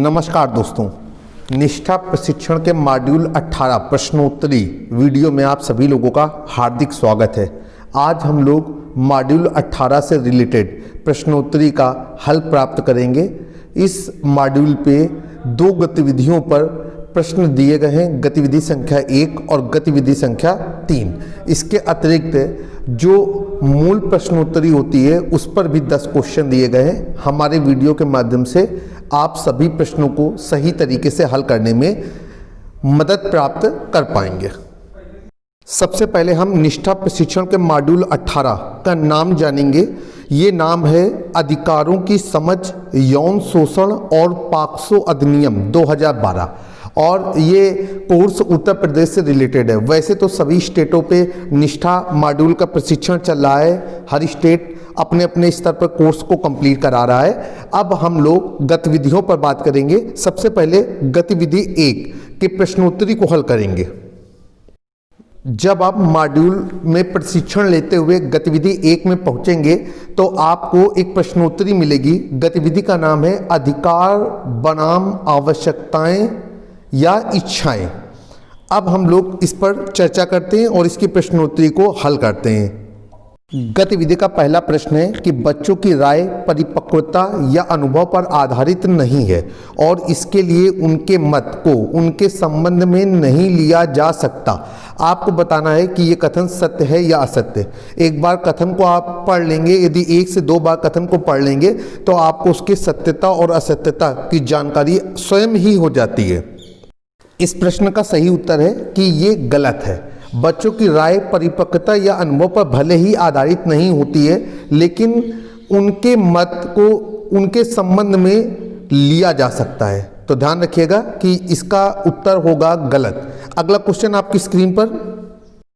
नमस्कार दोस्तों, निष्ठा प्रशिक्षण के मॉड्यूल 18 प्रश्नोत्तरी वीडियो में आप सभी लोगों का हार्दिक स्वागत है। आज हम लोग मॉड्यूल 18 से रिलेटेड प्रश्नोत्तरी का हल प्राप्त करेंगे। इस मॉड्यूल पे दो गतिविधियों पर प्रश्न दिए गए हैं, गतिविधि संख्या 1 और गतिविधि संख्या 3। इसके अतिरिक्त जो मूल प्रश्नोत्तरी होती है उस पर भी 10 क्वेश्चन दिए गए हैं। हमारे वीडियो के माध्यम से आप सभी प्रश्नों को सही तरीके से हल करने में मदद प्राप्त कर पाएंगे। सबसे पहले हम निष्ठा प्रशिक्षण के मॉड्यूल 18 का नाम जानेंगे। ये नाम है अधिकारों की समझ, यौन शोषण और पॉक्सो अधिनियम 2012 और ये कोर्स उत्तर प्रदेश से रिलेटेड है। वैसे तो सभी स्टेटों पे निष्ठा मॉड्यूल का प्रशिक्षण चल रहा है, हर स्टेट अपने अपने स्तर पर कोर्स को कंप्लीट करा रहा है। अब हम लोग गतिविधियों पर बात करेंगे। सबसे पहले गतिविधि 1 के प्रश्नोत्तरी को हल करेंगे। जब आप मॉड्यूल में प्रशिक्षण लेते हुए गतिविधि 1 में पहुंचेंगे तो आपको एक प्रश्नोत्तरी मिलेगी। गतिविधि का नाम है अधिकार बनाम आवश्यकताएं या इच्छाएं। अब हम लोग इस पर चर्चा करते हैं और इसकी प्रश्नोत्तरी को हल करते हैं। गतिविधि का पहला प्रश्न है कि बच्चों की राय परिपक्वता या अनुभव पर आधारित नहीं है और इसके लिए उनके मत को उनके संबंध में नहीं लिया जा सकता। आपको बताना है कि ये कथन सत्य है या असत्य। एक बार कथन को आप पढ़ लेंगे, यदि 1 से 2 बार कथन को पढ़ लेंगे तो आपको उसकी सत्यता और असत्यता की जानकारी स्वयं ही हो जाती है। इस प्रश्न का सही उत्तर है कि ये गलत है। बच्चों की राय परिपक्वता या अनुभव पर भले ही आधारित नहीं होती है, लेकिन उनके मत को उनके संबंध में लिया जा सकता है। तो ध्यान रखिएगा कि इसका उत्तर होगा गलत। अगला क्वेश्चन आपकी स्क्रीन पर,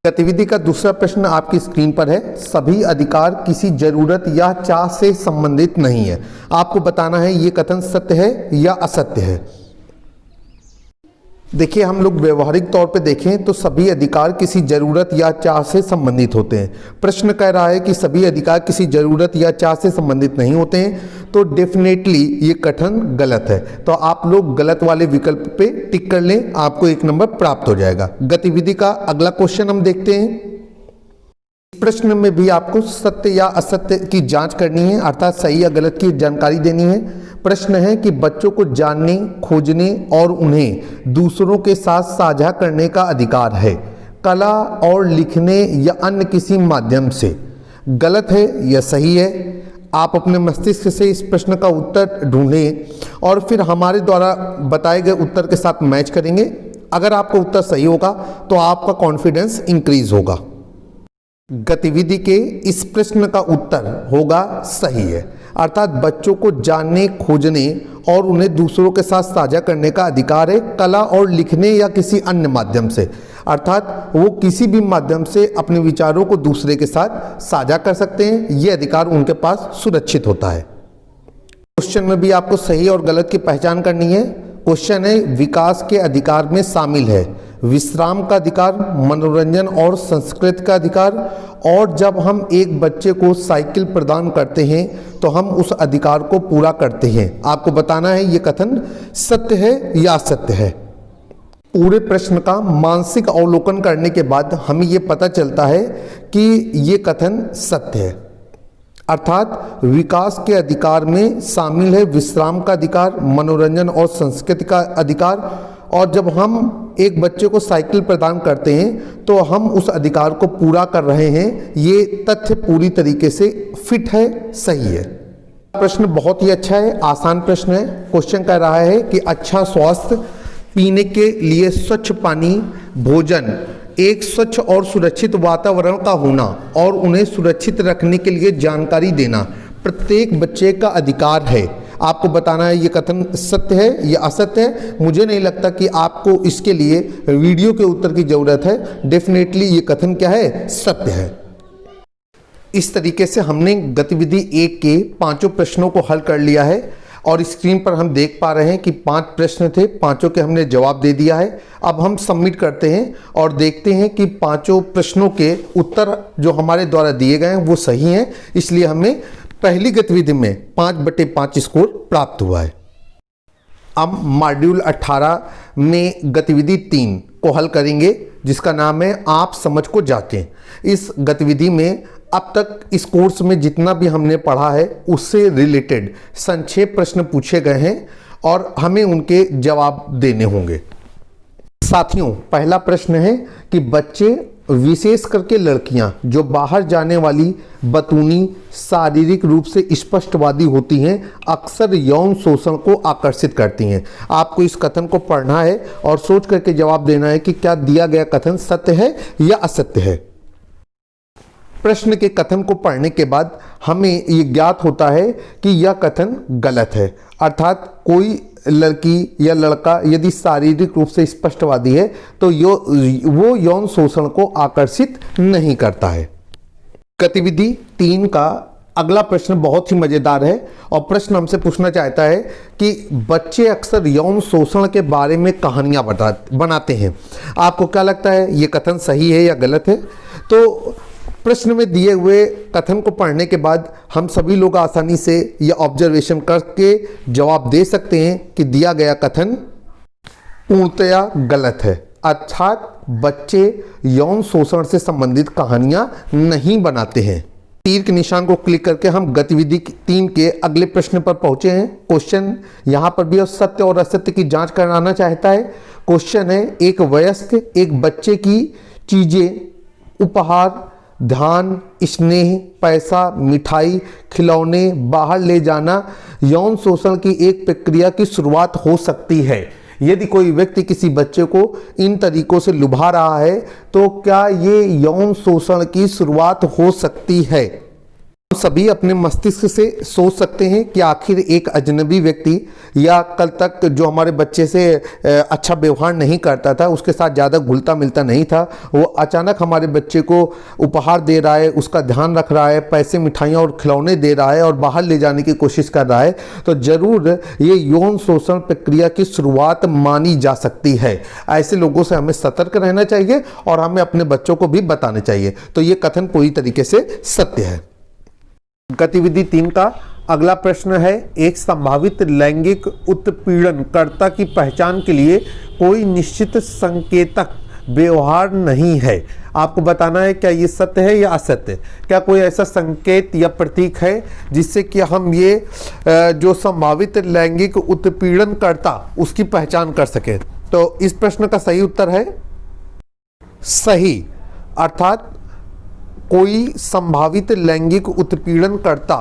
गतिविधि का दूसरा प्रश्न आपकी स्क्रीन पर है। सभी अधिकार किसी जरूरत या चाह से संबंधित नहीं है। आपको बताना है ये कथन सत्य है या असत्य है। देखिए, हम लोग व्यवहारिक तौर पे देखें तो सभी अधिकार किसी जरूरत या चाह से संबंधित होते हैं। प्रश्न कह रहा है कि सभी अधिकार किसी जरूरत या चाह से संबंधित नहीं होते हैं, तो डेफिनेटली ये कथन गलत है। तो आप लोग गलत वाले विकल्प पे टिक कर लें, आपको 1 नंबर प्राप्त हो जाएगा। गतिविधि का अगला क्वेश्चन हम देखते हैं। प्रश्न में भी आपको सत्य या असत्य की जांच करनी है, अर्थात सही या गलत की जानकारी देनी है। प्रश्न है कि बच्चों को जानने, खोजने और उन्हें दूसरों के साथ साझा करने का अधिकार है, कला और लिखने या अन्य किसी माध्यम से। गलत है या सही है? आप अपने मस्तिष्क से इस प्रश्न का उत्तर ढूंढें और फिर हमारे द्वारा बताए गए उत्तर के साथ मैच करेंगे। अगर आपका उत्तर सही होगा तो आपका कॉन्फिडेंस इंक्रीज होगा। गतिविधि के इस प्रश्न का उत्तर होगा सही है, अर्थात बच्चों को जानने, खोजने और उन्हें दूसरों के साथ साझा करने का अधिकार है, कला और लिखने या किसी अन्य माध्यम से। अर्थात वो किसी भी माध्यम से अपने विचारों को दूसरे के साथ साझा कर सकते हैं, ये अधिकार उनके पास सुरक्षित होता है। क्वेश्चन में भी आपको सही और गलत की पहचान करनी है। क्वेश्चन है विकास के अधिकार में शामिल है विश्राम का अधिकार, मनोरंजन और संस्कृति का अधिकार, और जब हम एक बच्चे को साइकिल प्रदान करते हैं तो हम उस अधिकार को पूरा करते हैं। आपको बताना है ये कथन सत्य है या असत्य है। पूरे प्रश्न का मानसिक अवलोकन करने के बाद हमें ये पता चलता है कि ये कथन सत्य है, अर्थात विकास के अधिकार में शामिल है विश्राम का अधिकार, मनोरंजन और संस्कृति का अधिकार, और जब हम एक बच्चे को साइकिल प्रदान करते हैं तो हम उस अधिकार को पूरा कर रहे हैं। ये तथ्य पूरी तरीके से फिट है, सही है। प्रश्न बहुत ही अच्छा है, आसान प्रश्न है। क्वेश्चन कह रहा है कि अच्छा स्वास्थ्य, पीने के लिए स्वच्छ पानी, भोजन, एक स्वच्छ और सुरक्षित वातावरण का होना और उन्हें सुरक्षित रखने के लिए जानकारी देना प्रत्येक बच्चे का अधिकार है। आपको बताना है ये कथन सत्य है या असत्य है। मुझे नहीं लगता कि आपको इसके लिए वीडियो के उत्तर की जरूरत है। डेफिनेटली ये कथन क्या है, सत्य है। इस तरीके से हमने गतिविधि 1 के 5 प्रश्नों को हल कर लिया है और स्क्रीन पर हम देख पा रहे हैं कि 5 प्रश्न थे, 5 के हमने जवाब दे दिया है। अब हम सबमिट करते हैं और देखते हैं कि 5 प्रश्नों के उत्तर जो हमारे द्वारा दिए गए हैं वो सही हैं, इसलिए हमें पहली गतिविधि में 5/5 स्कोर प्राप्त हुआ है। अब मॉड्यूल 18 में गतिविधि 3 को हल करेंगे, जिसका नाम है आप समझ को जांचें। इस गतिविधि में अब तक इस कोर्स में जितना भी हमने पढ़ा है उससे रिलेटेड संक्षेप प्रश्न पूछे गए हैं और हमें उनके जवाब देने होंगे। साथियों, पहला प्रश्न है कि बच्चे, विशेष करके लड़कियां, जो बाहर जाने वाली बतूनी, शारीरिक रूप से स्पष्टवादी होती हैं, अक्सर यौन शोषण को आकर्षित करती हैं। आपको इस कथन को पढ़ना है और सोच करके जवाब देना है कि क्या दिया गया कथन सत्य है या असत्य है। प्रश्न के कथन को पढ़ने के बाद हमें ये ज्ञात होता है कि यह कथन गलत है, अर्थात कोई लड़की या लड़का यदि शारीरिक रूप से स्पष्टवादी है तो वो यौन शोषण को आकर्षित नहीं करता है। गतिविधि 3 का अगला प्रश्न बहुत ही मजेदार है और प्रश्न हमसे पूछना चाहता है कि बच्चे अक्सर यौन शोषण के बारे में कहानियां बनाते हैं। आपको क्या लगता है, ये कथन सही है या गलत है? तो प्रश्न में दिए हुए कथन को पढ़ने के बाद हम सभी लोग आसानी से यह ऑब्जर्वेशन करके जवाब दे सकते हैं कि दिया गया कथन पूर्णतया गलत है, अर्थात बच्चे यौन शोषण से संबंधित कहानियां नहीं बनाते हैं। तीर के निशान को क्लिक करके हम गतिविधि 3 के अगले प्रश्न पर पहुंचे हैं। क्वेश्चन यहाँ पर भी सत्य और असत्य की जांच कराना चाहता है। क्वेश्चन है, एक वयस्क एक बच्चे की चीजें, उपहार, ध्यान, स्नेह, पैसा, मिठाई, खिलौने बाहर ले जाना यौन शोषण की एक प्रक्रिया की शुरुआत हो सकती है। यदि कोई व्यक्ति किसी बच्चे को इन तरीकों से लुभा रहा है तो क्या ये यौन शोषण की शुरुआत हो सकती है? हम सभी अपने मस्तिष्क से सोच सकते हैं कि आखिर एक अजनबी व्यक्ति या कल तक जो हमारे बच्चे से अच्छा व्यवहार नहीं करता था, उसके साथ ज़्यादा घुलता मिलता नहीं था, वो अचानक हमारे बच्चे को उपहार दे रहा है, उसका ध्यान रख रहा है, पैसे, मिठाइयाँ और खिलौने दे रहा है और बाहर ले जाने की कोशिश कर रहा है, तो ज़रूर ये यौन शोषण प्रक्रिया की शुरुआत मानी जा सकती है। ऐसे लोगों से हमें सतर्क रहना चाहिए और हमें अपने बच्चों को भी बताना चाहिए। तो ये कथन पूरी तरीके से सत्य है। गतिविधि 3 का अगला प्रश्न है, एक संभावित लैंगिक उत्पीड़नकर्ता की पहचान के लिए कोई निश्चित संकेतक व्यवहार नहीं है। आपको बताना है क्या ये सत्य है या असत्य। क्या कोई ऐसा संकेत या प्रतीक है जिससे कि हम ये जो संभावित लैंगिक उत्पीड़नकर्ता उसकी पहचान कर सकें? तो इस प्रश्न का सही उत्तर है सही, अर्थात कोई संभावित लैंगिक उत्पीड़नकर्ता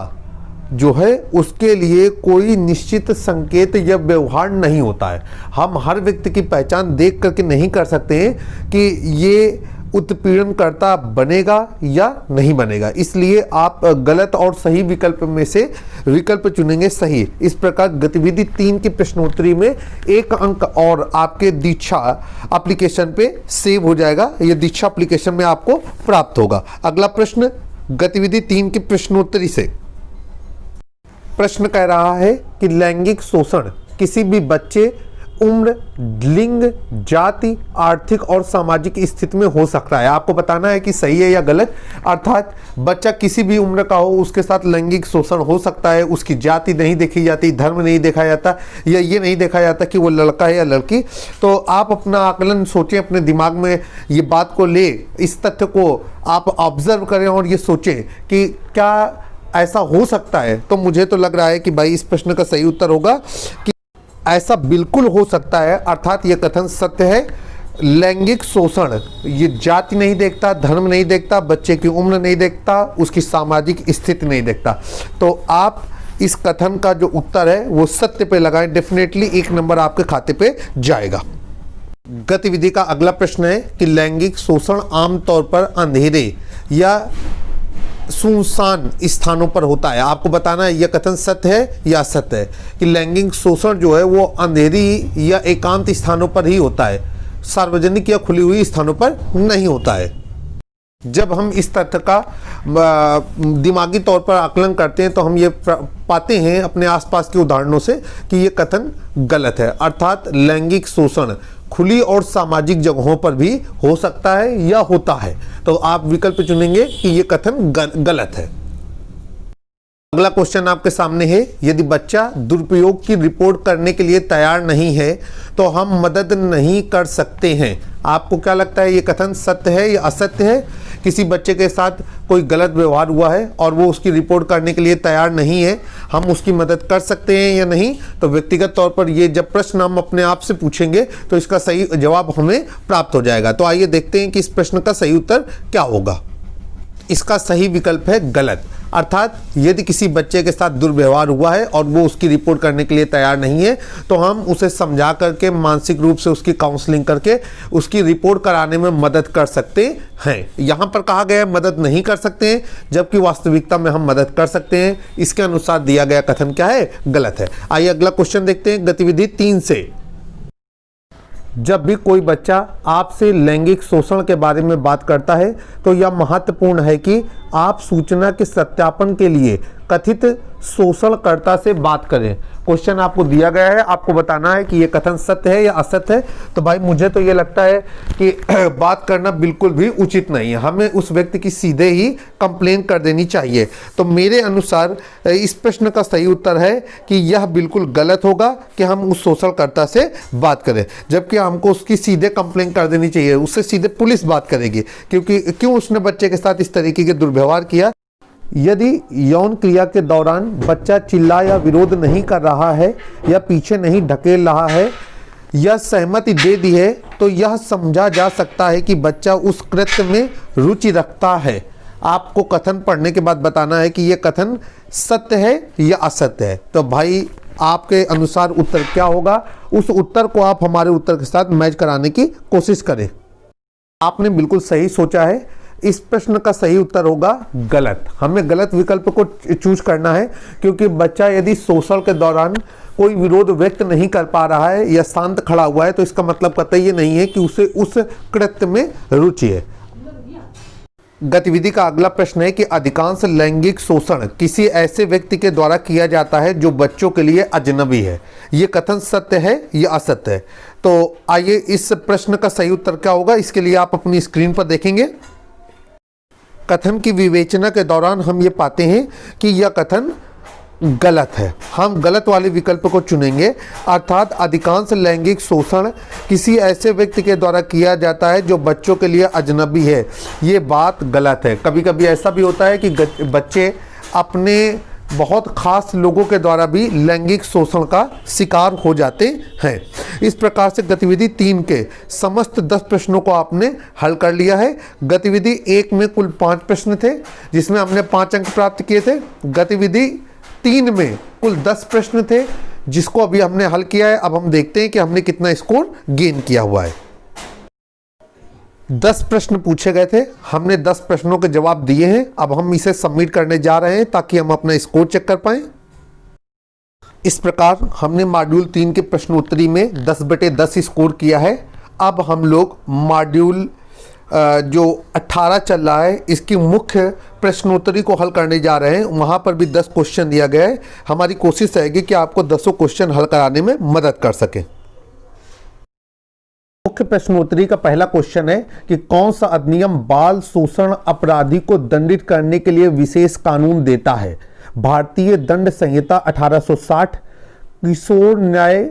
जो है उसके लिए कोई निश्चित संकेत या व्यवहार नहीं होता है। हम हर व्यक्ति की पहचान देख करके नहीं कर सकते हैं कि ये उत्पीड़नकर्ता बनेगा या नहीं बनेगा, इसलिए आप गलत और सही विकल्प में से विकल्प चुनेंगे सही। इस प्रकार गतिविधि 3 की प्रश्नोत्तरी में 1 अंक और आपके दीक्षा एप्लीकेशन पे सेव हो जाएगा। ये दीक्षा एप्लीकेशन में आपको प्राप्त होगा। अगला प्रश्न गतिविधि 3 की प्रश्नोत्तरी से प्रश्न कह रहा है कि लैंगिक शोषण किसी भी बच्चे, उम्र, लिंग, जाति, आर्थिक और सामाजिक स्थिति में हो सकता है। आपको बताना है कि सही है या गलत, अर्थात बच्चा किसी भी उम्र का हो उसके साथ लैंगिक शोषण हो सकता है। उसकी जाति नहीं देखी जाती, धर्म नहीं देखा जाता, या ये नहीं देखा जाता कि वो लड़का है या लड़की। तो आप अपना आकलन सोचें, अपने दिमाग में ये बात को ले, इस तथ्य को आप ऑब्जर्व करें और ये सोचें कि क्या ऐसा हो सकता है। तो मुझे तो लग रहा है कि भाई इस प्रश्न का सही उत्तर होगा कि ऐसा बिल्कुल हो सकता है, अर्थात ये कथन सत्य है। लैंगिक शोषण ये जाति नहीं देखता, धर्म नहीं देखता, बच्चे की उम्र नहीं देखता, उसकी सामाजिक स्थिति नहीं देखता। तो आप इस कथन का जो उत्तर है वो सत्य पे लगाएं, डेफिनेटली 1 नंबर आपके खाते पे जाएगा। गतिविधि का अगला प्रश्न है कि लैंगिक शोषण आमतौर पर अंधेरे या सुनसान स्थानों पर होता है। आपको बताना है यह कथन सत्य है या असत्य है कि लैंगिक शोषण जो है वो अंधेरी या एकांत स्थानों पर ही होता है, सार्वजनिक या खुली हुई स्थानों पर नहीं होता है। जब हम इस तथ्य का दिमागी तौर पर आकलन करते हैं तो हम ये पाते हैं अपने आसपास के उदाहरणों से कि ये कथन गलत है, अर्थात लैंगिक शोषण खुली और सामाजिक जगहों पर भी हो सकता है या होता है। तो आप विकल्प चुनेंगे कि ये कथन गलत है। अगला क्वेश्चन आपके सामने है, यदि बच्चा दुरुपयोग की रिपोर्ट करने के लिए तैयार नहीं है तो हम मदद नहीं कर सकते हैं। आपको क्या लगता है, ये कथन सत्य है या असत्य है? किसी बच्चे के साथ कोई गलत व्यवहार हुआ है और वो उसकी रिपोर्ट करने के लिए तैयार नहीं है, हम उसकी मदद कर सकते हैं या नहीं? तो व्यक्तिगत तौर पर ये जब प्रश्न हम अपने आप से पूछेंगे तो इसका सही जवाब हमें प्राप्त हो जाएगा। तो आइए देखते हैं कि इस प्रश्न का सही उत्तर क्या होगा। इसका सही विकल्प है गलत। अर्थात यदि किसी बच्चे के साथ दुर्व्यवहार हुआ है और वो उसकी रिपोर्ट करने के लिए तैयार नहीं है तो हम उसे समझा करके, मानसिक रूप से उसकी काउंसलिंग करके उसकी रिपोर्ट कराने में मदद कर सकते हैं। यहाँ पर कहा गया है मदद नहीं कर सकते हैं, जबकि वास्तविकता में हम मदद कर सकते हैं। इसके अनुसार दिया गया कथन क्या है, गलत है। आइए अगला क्वेश्चन देखते हैं गतिविधि 3 से। जब भी कोई बच्चा आपसे लैंगिक शोषण के बारे में बात करता है तो यह महत्वपूर्ण है कि आप सूचना के सत्यापन के लिए कथित शोषणकर्ता से बात करें। क्वेश्चन आपको दिया गया है, आपको बताना है कि ये कथन सत्य है या असत्य है। तो भाई मुझे तो ये लगता है कि बात करना बिल्कुल भी उचित नहीं है, हमें उस व्यक्ति की सीधे ही कंप्लेन कर देनी चाहिए। तो मेरे अनुसार इस प्रश्न का सही उत्तर है कि यह बिल्कुल गलत होगा कि हम उस शोषणकर्ता से बात करें, जबकि हमको उसकी सीधे कंप्लेन कर देनी चाहिए। उससे सीधे पुलिस बात करेगी, क्योंकि क्यों उसने बच्चे के साथ इस तरीके के दुर्व्यवहार किया। यदि यौन क्रिया के दौरान बच्चा चिल्ला या विरोध नहीं कर रहा है या पीछे नहीं ढकेल रहा है या सहमति दे दी है तो यह समझा जा सकता है कि बच्चा उस कृत्य में रुचि रखता है। आपको कथन पढ़ने के बाद बताना है कि यह कथन सत्य है या असत्य है। तो भाई आपके अनुसार उत्तर क्या होगा, उस उत्तर को आप हमारे उत्तर के साथ मैच कराने की कोशिश करें। आपने बिल्कुल सही सोचा है। इस प्रश्न का सही उत्तर होगा गलत। हमें गलत विकल्प को चूज करना है, क्योंकि बच्चा यदि शोषण के दौरान कोई विरोध व्यक्त नहीं कर पा रहा है या शांत खड़ा हुआ है तो इसका मतलब कतई ये नहीं है कि उसे उस कृत्य में रुचि है। गतिविधि का अगला प्रश्न है कि अधिकांश लैंगिक शोषण किसी ऐसे व्यक्ति के द्वारा किया जाता है जो बच्चों के लिए अजनबी है। ये कथन सत्य है या असत्य है? तो आइए इस प्रश्न का सही उत्तर क्या होगा, इसके लिए आप अपनी स्क्रीन पर देखेंगे। कथन की विवेचना के दौरान हम ये पाते हैं कि यह कथन गलत है। हम गलत वाले विकल्प को चुनेंगे, अर्थात अधिकांश लैंगिक शोषण किसी ऐसे व्यक्ति के द्वारा किया जाता है जो बच्चों के लिए अजनबी है। ये बात गलत है। कभी कभी ऐसा भी होता है कि बच्चे अपने बहुत खास लोगों के द्वारा भी लैंगिक शोषण का शिकार हो जाते हैं। इस प्रकार से गतिविधि 3 के समस्त 10 प्रश्नों को आपने हल कर लिया है। गतिविधि 1 में कुल 5 प्रश्न थे जिसमें हमने 5 अंक प्राप्त किए थे। गतिविधि 3 में कुल 10 प्रश्न थे जिसको अभी हमने हल किया है। अब हम देखते हैं कि हमने कितना स्कोर गेन किया हुआ है। 10 प्रश्न पूछे गए थे, हमने 10 प्रश्नों के जवाब दिए हैं। अब हम इसे सबमिट करने जा रहे हैं ताकि हम अपना स्कोर चेक कर पाएं। इस प्रकार हमने मॉड्यूल 3 के प्रश्नोत्तरी में 10/10 स्कोर किया है। अब हम लोग मॉड्यूल जो 18 चल रहा है इसकी मुख्य प्रश्नोत्तरी को हल करने जा रहे हैं। वहाँ पर भी 10 क्वेश्चन दिया गया है। हमारी कोशिश रहेगी कि आपको 10 क्वेश्चन हल कराने में मदद कर सकें। मुख्य प्रश्नोत्तरी का पहला क्वेश्चन है कि कौन सा अधिनियम बाल शोषण अपराधी को दंडित करने के लिए विशेष कानून देता है? भारतीय दंड संहिता 1860, किशोर न्याय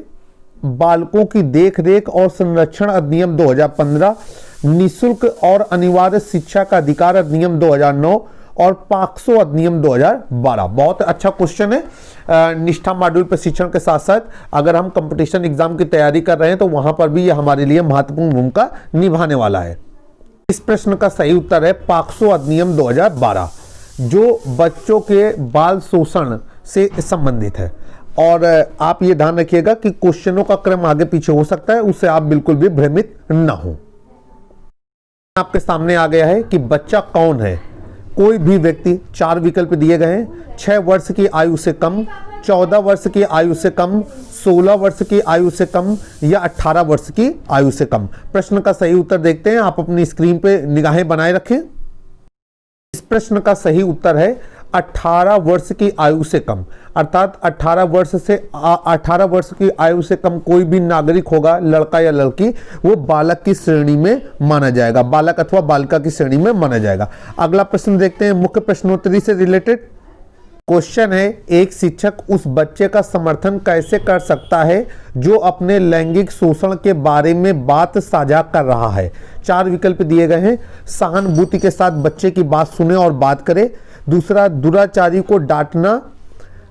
बालकों की देखरेख और संरक्षण अधिनियम 2015, निःशुल्क और अनिवार्य शिक्षा का अधिकार अधिनियम 2009 और पॉक्सो अधिनियम 2012। बहुत अच्छा क्वेश्चन है। निष्ठा मॉड्यूल प्रशिक्षण के साथ साथ अगर हम कंपटीशन एग्जाम की तैयारी कर रहे हैं तो वहां पर भी यह हमारे लिए महत्वपूर्ण भूमिका निभाने वाला है। इस प्रश्न का सही उत्तर है पॉक्सो अधिनियम 2012, जो बच्चों के बाल शोषण से संबंधित है। और आप ये ध्यान रखिएगा कि क्वेश्चनों का क्रम आगे पीछे हो सकता है, उससे आप बिल्कुल भी भ्रमित ना हो। आपके सामने आ गया है कि बच्चा कौन है। कोई भी व्यक्ति, 4 विकल्प दिए गए हैं। 6 वर्ष की आयु से कम, 14 वर्ष की आयु से कम, 16 वर्ष की आयु से कम या 18 वर्ष की आयु से कम। प्रश्न का सही उत्तर देखते हैं। आप अपनी स्क्रीन पे निगाहें बनाए रखें। इस प्रश्न का सही उत्तर है 18 वर्ष की आयु से कम, अर्थात 18 वर्ष की आयु से कम कोई भी नागरिक होगा, लड़का या लड़की, वो बालक की श्रेणी में माना जाएगा, बालक अथवा बालिका की श्रेणी में माना जाएगा। अगला प्रश्न देखते हैं मुख्य प्रश्नोत्तरी से रिलेटेड। क्वेश्चन है, एक शिक्षक उस बच्चे का समर्थन कैसे कर सकता है जो अपने लैंगिक शोषण के बारे में बात साझा कर रहा है। 4 विकल्प दिए गए हैं। सहानुभूति के साथ बच्चे की बात सुने और बात करे। दूसरा, दुराचारी को डांटना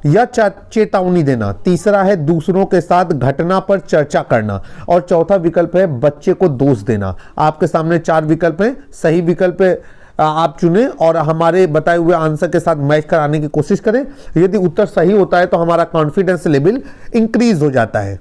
या चेतावनी देना। तीसरा है दूसरों के साथ घटना पर चर्चा करना। और चौथा विकल्प है बच्चे को दोष देना। आपके सामने 4 विकल्प हैं। सही विकल्प आप चुनें और हमारे बताए हुए आंसर के साथ मैच कराने की कोशिश करें। यदि उत्तर सही होता है तो हमारा कॉन्फिडेंस लेवल इंक्रीज हो जाता है।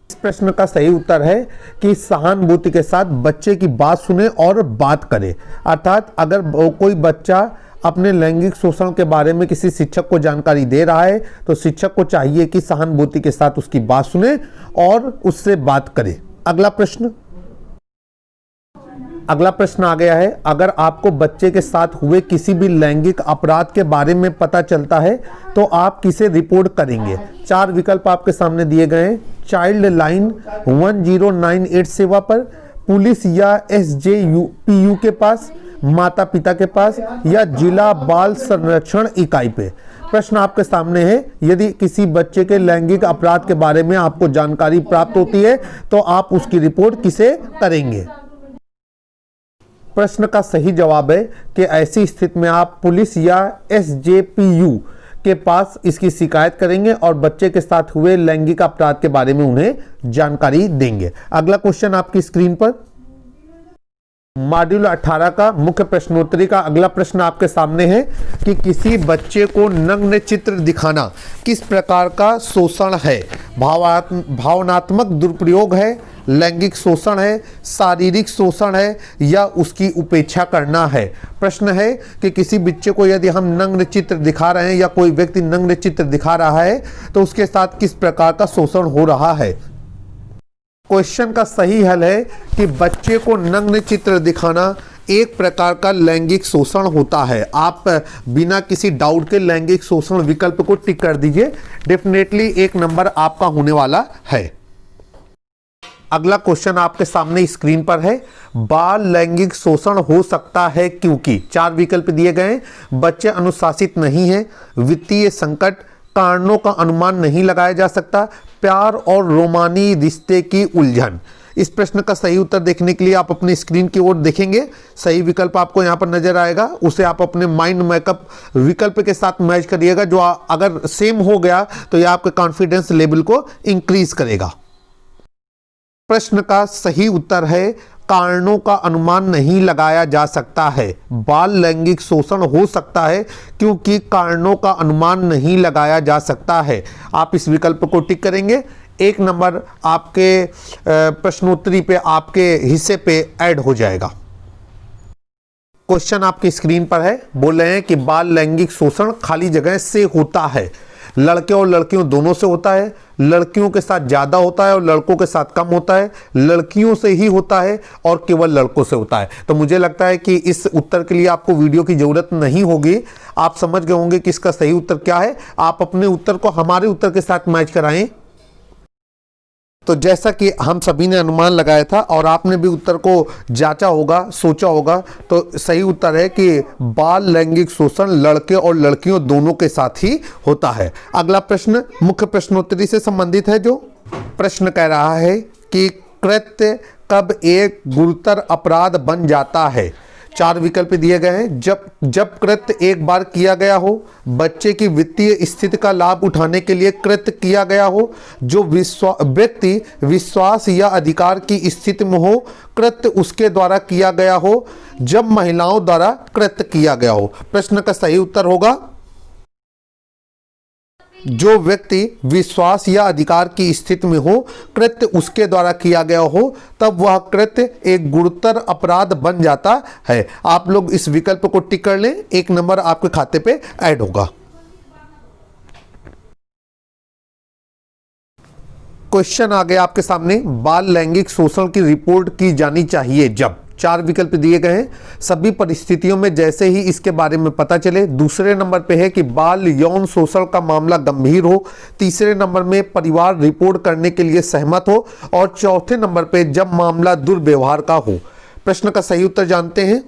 इस प्रश्न का सही उत्तर है कि सहानुभूति के साथ बच्चे की बात सुने और बात करे। अर्थात अगर कोई बच्चा अपने लैंगिक शोषण के बारे में किसी शिक्षक को जानकारी दे रहा है तो शिक्षक को चाहिए कि सहानुभूति के साथ उसकी बात सुने और उससे बात करे। अगला प्रश्न आ गया है, अगर आपको बच्चे के साथ हुए किसी भी लैंगिक अपराध के बारे में पता चलता है तो आप किसे रिपोर्ट करेंगे। 4 विकल्प आपके सामने दिए गए हैं। चाइल्ड लाइन 1098 सेवा पर, पुलिस या SJPU के पास, माता पिता के पास या जिला बाल संरक्षण इकाई पे। प्रश्न आपके सामने है, यदि किसी बच्चे के लैंगिक अपराध के बारे में आपको जानकारी प्राप्त होती है तो आप उसकी रिपोर्ट किसे करेंगे। प्रश्न का सही जवाब है कि ऐसी स्थिति में आप पुलिस या SJPU के पास इसकी शिकायत करेंगे और बच्चे के साथ हुए लैंगिक अपराध के बारे में उन्हें जानकारी देंगे। अगला क्वेश्चन आपकी स्क्रीन पर मॉड्यूल 18 का मुख्य प्रश्नोत्तरी का अगला प्रश्न आपके सामने है कि किसी बच्चे को नग्न चित्र दिखाना किस प्रकार का शोषण है। भावनात्मक दुरुपयोग है, लैंगिक शोषण है, शारीरिक शोषण है या उसकी उपेक्षा करना है। प्रश्न है कि किसी बच्चे को यदि हम नग्न चित्र दिखा रहे हैं या कोई व्यक्ति नग्न चित्र दिखा रहा है तो उसके साथ किस प्रकार का शोषण हो रहा है। क्वेश्चन का सही हल है कि बच्चे को नग्न चित्र दिखाना एक प्रकार का लैंगिक शोषण होता है। आप बिना किसी डाउट के लैंगिक शोषण विकल्प को टिक कर दीजिए। डेफिनेटली 1 नंबर आपका होने वाला है। अगला क्वेश्चन आपके सामने स्क्रीन पर है, बाल लैंगिक शोषण हो सकता है क्योंकि। 4 विकल्प दिए गए, बच्चे अनुशासित नहीं है, वित्तीय संकट, कारणों का अनुमान नहीं लगाया जा सकता, प्यार और रोमानी रिश्ते की उलझन। इस प्रश्न का सही उत्तर देखने के लिए आप अपनी स्क्रीन की ओर देखेंगे। सही विकल्प आपको यहां पर नजर आएगा, उसे आप अपने माइंड मेकअप विकल्प के साथ मैच करिएगा। जो अगर सेम हो गया तो यह आपके कॉन्फिडेंस लेवल को इंक्रीज करेगा। प्रश्न का सही उत्तर है कारणों का अनुमान नहीं लगाया जा सकता है। बाल लैंगिक शोषण हो सकता है क्योंकि कारणों का अनुमान नहीं लगाया जा सकता है। आप इस विकल्प को टिक करेंगे। 1 नंबर आपके प्रश्नोत्तरी पे आपके हिस्से पे ऐड हो जाएगा। क्वेश्चन आपकी स्क्रीन पर है, बोल रहे हैं कि बाल लैंगिक शोषण खाली जगह से होता है। लड़के और लड़कियों दोनों से होता है, लड़कियों के साथ ज़्यादा होता है और लड़कों के साथ कम होता है, लड़कियों से ही होता है और केवल लड़कों से होता है। तो मुझे लगता है कि इस उत्तर के लिए आपको वीडियो की ज़रूरत नहीं होगी। आप समझ गए होंगे कि इसका सही उत्तर क्या है। आप अपने उत्तर को हमारे उत्तर के साथ मैच कराएं। तो जैसा कि हम सभी ने अनुमान लगाया था और आपने भी उत्तर को जांचा होगा, सोचा होगा, तो सही उत्तर है कि बाल लैंगिक शोषण लड़के और लड़कियों दोनों के साथ ही होता है। अगला प्रश्न मुख्य प्रश्नोत्तरी से संबंधित है। जो प्रश्न कह रहा है कि कृत्य कब एक गुरुतर अपराध बन जाता है। 4 विकल्प दिए गए हैं। जब कृत्य एक बार किया गया हो, बच्चे की वित्तीय स्थिति का लाभ उठाने के लिए कृत्य किया गया हो, जो व्यक्ति विश्वास या अधिकार की स्थिति में हो, कृत्य उसके द्वारा किया गया हो, जब महिलाओं द्वारा कृत्य किया गया हो। प्रश्न का सही उत्तर होगा जो व्यक्ति विश्वास या अधिकार की स्थिति में हो, कृत्य उसके द्वारा किया गया हो, तब वह कृत्य एक गुरुतर अपराध बन जाता है। आप लोग इस विकल्प को टिक कर लें, 1 नंबर आपके खाते पे ऐड होगा। क्वेश्चन आ गया आपके सामने, बाल लैंगिक शोषण की रिपोर्ट की जानी चाहिए जब। 4 विकल्प दिए गए हैं। सभी परिस्थितियों में जैसे ही इसके बारे में पता चले। दूसरे नंबर पे है कि बाल यौन शोषण का मामला गंभीर हो। तीसरे नंबर में परिवार रिपोर्ट करने के लिए सहमत हो और चौथे नंबर पे जब मामला दुर्व्यवहार का हो। प्रश्न का सही उत्तर जानते हैं।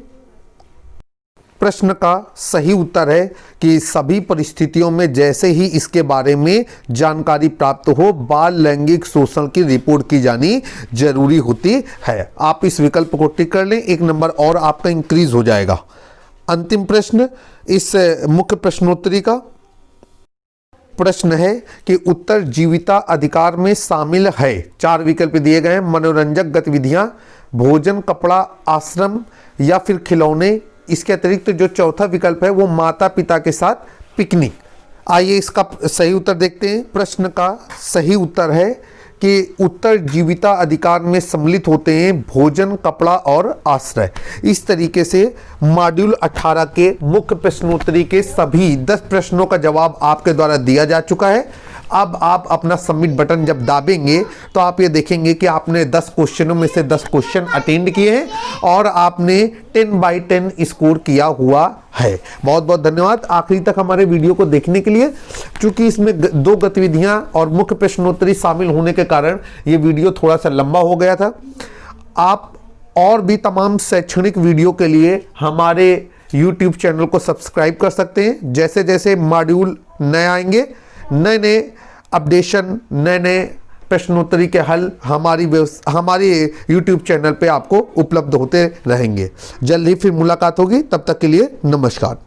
प्रश्न का सही उत्तर है कि सभी परिस्थितियों में जैसे ही इसके बारे में जानकारी प्राप्त हो बाल लैंगिक शोषण की रिपोर्ट की जानी जरूरी होती है। आप इस विकल्प को टिक कर लें, 1 नंबर और आपका इंक्रीज हो जाएगा। अंतिम प्रश्न इस मुख्य प्रश्नोत्तरी का प्रश्न है कि उत्तर जीविता अधिकार में शामिल है। 4 विकल्प दिए गए हैं, मनोरंजक गतिविधियां, भोजन, कपड़ा, आश्रम या फिर खिलौने। इसके अतिरिक्त जो चौथा विकल्प है वो माता पिता के साथ पिकनिक। आइए इसका सही उत्तर देखते हैं। प्रश्न का सही उत्तर है कि उत्तर जीविता अधिकार में सम्मिलित होते हैं भोजन, कपड़ा और आश्रय। इस तरीके से मॉड्यूल 18 के मुख्य प्रश्नोत्तरी के सभी 10 प्रश्नों का जवाब आपके द्वारा दिया जा चुका है। अब आप अपना सबमिट बटन जब दाबेंगे तो आप ये देखेंगे कि आपने 10 क्वेश्चनों में से 10 क्वेश्चन अटेंड किए हैं और आपने 10/10 स्कोर किया हुआ है। बहुत बहुत धन्यवाद आखिरी तक हमारे वीडियो को देखने के लिए। चूंकि इसमें 2 गतिविधियां और मुख्य प्रश्नोत्तरी शामिल होने के कारण ये वीडियो थोड़ा सा लंबा हो गया था। आप और भी तमाम शैक्षणिक वीडियो के लिए हमारे YouTube चैनल को सब्सक्राइब कर सकते हैं। जैसे जैसे मॉड्यूल नए आएंगे, नए नए अपडेशन, नए नए प्रश्नोत्तरी के हल हमारी YouTube चैनल पे आपको उपलब्ध होते रहेंगे। जल्द ही फिर मुलाकात होगी, तब तक के लिए नमस्कार।